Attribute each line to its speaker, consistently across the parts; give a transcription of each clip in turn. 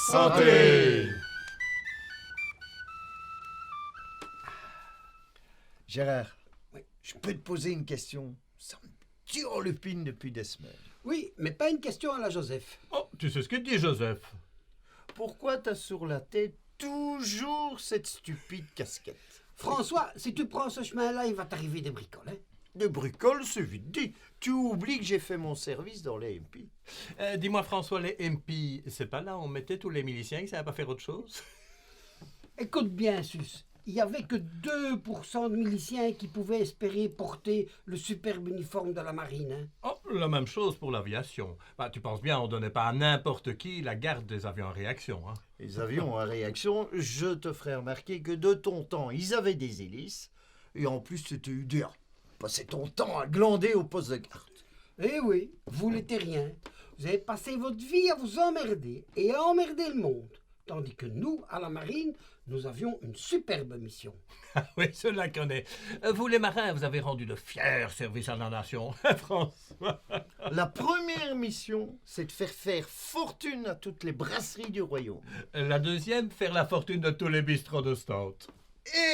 Speaker 1: Santé!
Speaker 2: Gérard, je peux te poser une question? Ça me turlupine depuis des semaines.
Speaker 3: Oui, mais pas une question à la Joseph.
Speaker 1: Oh, tu sais ce que dit Joseph?
Speaker 2: Pourquoi t'as sur la tête toujours cette stupide casquette?
Speaker 3: François, si tu prends ce chemin-là, il va t'arriver des bricoles. Hein?
Speaker 2: Des bricoles, c'est vite dit. Tu oublies que j'ai fait mon service dans les MP.
Speaker 1: Dis-moi François, les MP, c'est pas là où on mettait tous les miliciens qui savaient pas faire autre chose?
Speaker 3: Écoute bien, Sus. Il n'y avait que 2% de miliciens qui pouvaient espérer porter le superbe uniforme de la marine. Hein?
Speaker 1: Oh, la même chose pour l'aviation. Bah, tu penses bien, on donnait pas à n'importe qui la garde des avions en réaction. Hein?
Speaker 2: Les avions à réaction, je te ferai remarquer que de ton temps, ils avaient des hélices. Et en plus, c'était UDA. Passais ton temps à glander au poste de garde.
Speaker 3: Eh oui, vous n'étiez rien. Vous avez passé votre vie à vous emmerder et à emmerder le monde. Tandis que nous, à la marine, nous avions une superbe mission.
Speaker 1: Oui, cela connaît. Vous les marins, vous avez rendu de fiers services à la nation. François.
Speaker 2: La première mission, c'est de faire fortune à toutes les brasseries du royaume.
Speaker 1: La deuxième, faire la fortune de tous les bistrots de Stand.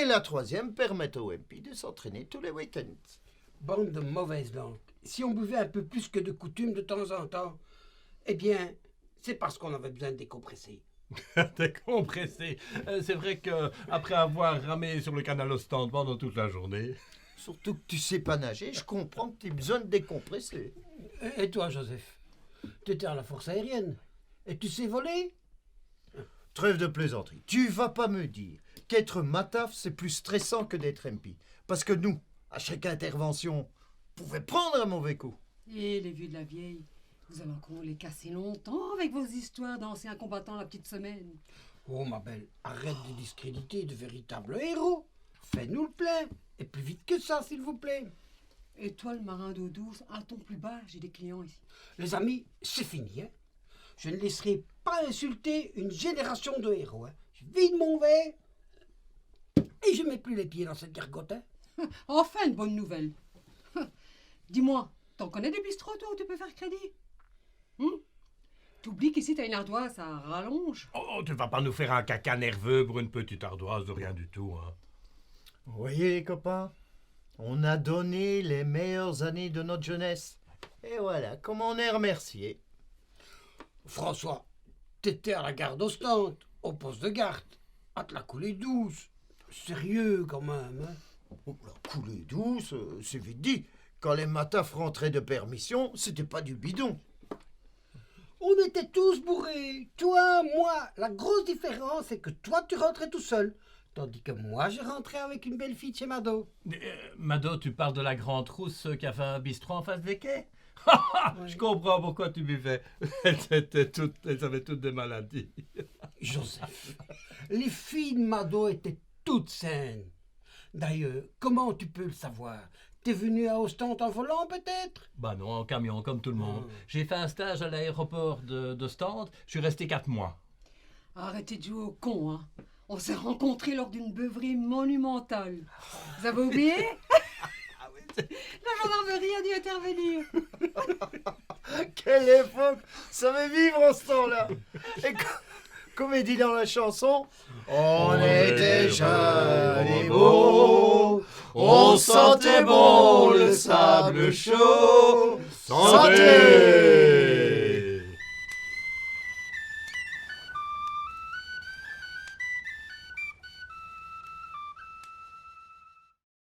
Speaker 2: Et la troisième, permettre aux MP de s'entraîner tous les week-ends.
Speaker 3: Bande de mauvaises langues. Si on buvait un peu plus que de coutume de temps en temps, eh bien, c'est parce qu'on avait besoin de décompresser.
Speaker 1: Décompressé. C'est vrai que après avoir ramé sur le canal Ostende pendant toute la journée.
Speaker 2: Surtout que tu sais pas nager, je comprends que tu aies besoin de décompresser.
Speaker 3: Et toi, Joseph? Tu étais à la force aérienne. Et tu sais voler?
Speaker 2: Trêve de plaisanterie. Tu vas pas me dire qu'être mataf, c'est plus stressant que d'être MP. Parce que nous, à chaque intervention, on pouvait prendre un mauvais coup.
Speaker 4: Et les vieux de la vieille, vous allez encore les casser longtemps avec vos histoires d'anciens combattants la petite semaine.
Speaker 3: Oh, ma belle, arrête de discréditer de véritables héros. Fais-nous le plein. Et plus vite que ça, s'il vous plaît.
Speaker 4: Et toi, le marin d'eau douce, un ton plus bas, j'ai des clients ici.
Speaker 3: Les amis, c'est fini. Hein? Je ne laisserai pas insulter une génération de héros. Hein? Je vide mon verre et je mets plus les pieds dans cette gargote. Hein?
Speaker 4: Enfin, une bonne nouvelle. Dis-moi, t'en connais des bistrots, toi, où tu peux faire crédit? T'oublies qu'ici, t'as une ardoise, ça rallonge.
Speaker 1: Oh, tu vas pas nous faire un caca nerveux pour une petite ardoise de rien du tout. Hein.
Speaker 2: Vous voyez les copains, on a donné les meilleures années de notre jeunesse. Et voilà, comment on est remercié.
Speaker 3: François, t'étais à la garde Ostende, au poste de garde. À te la couler douce. Sérieux, quand même. Hein?
Speaker 2: Oh, la coulée douce, c'est vite dit. Quand les matafs rentraient de permission, c'était pas du bidon.
Speaker 3: On était tous bourrés. Toi, moi. La grosse différence, c'est que toi, tu rentrais tout seul. Tandis que moi, je rentrais avec une belle fille de chez Mado.
Speaker 1: Mado, tu parles de la grande rousse qui avait un bistrot en face des quais? Je comprends pourquoi tu buvais. Elles avaient toutes des maladies.
Speaker 3: Joseph, les filles de Mado étaient toutes saines. D'ailleurs, comment tu peux le savoir? T'es venu à Ostende en volant, peut-être?
Speaker 1: Bah non, en camion, comme tout le monde. J'ai fait un stage à l'aéroport d'Ostende. Je suis resté 4 mois.
Speaker 4: Arrêtez de jouer au con, hein. On s'est rencontrés lors d'une beuverie monumentale. Vous avez oublié? La gendarmerie a dû intervenir.
Speaker 2: Quelle époque! Ça fait vivre en ce temps-là! Et comme il dit dans la chanson, on était jeunes et beaux, on sentait bon le sable chaud. Santé!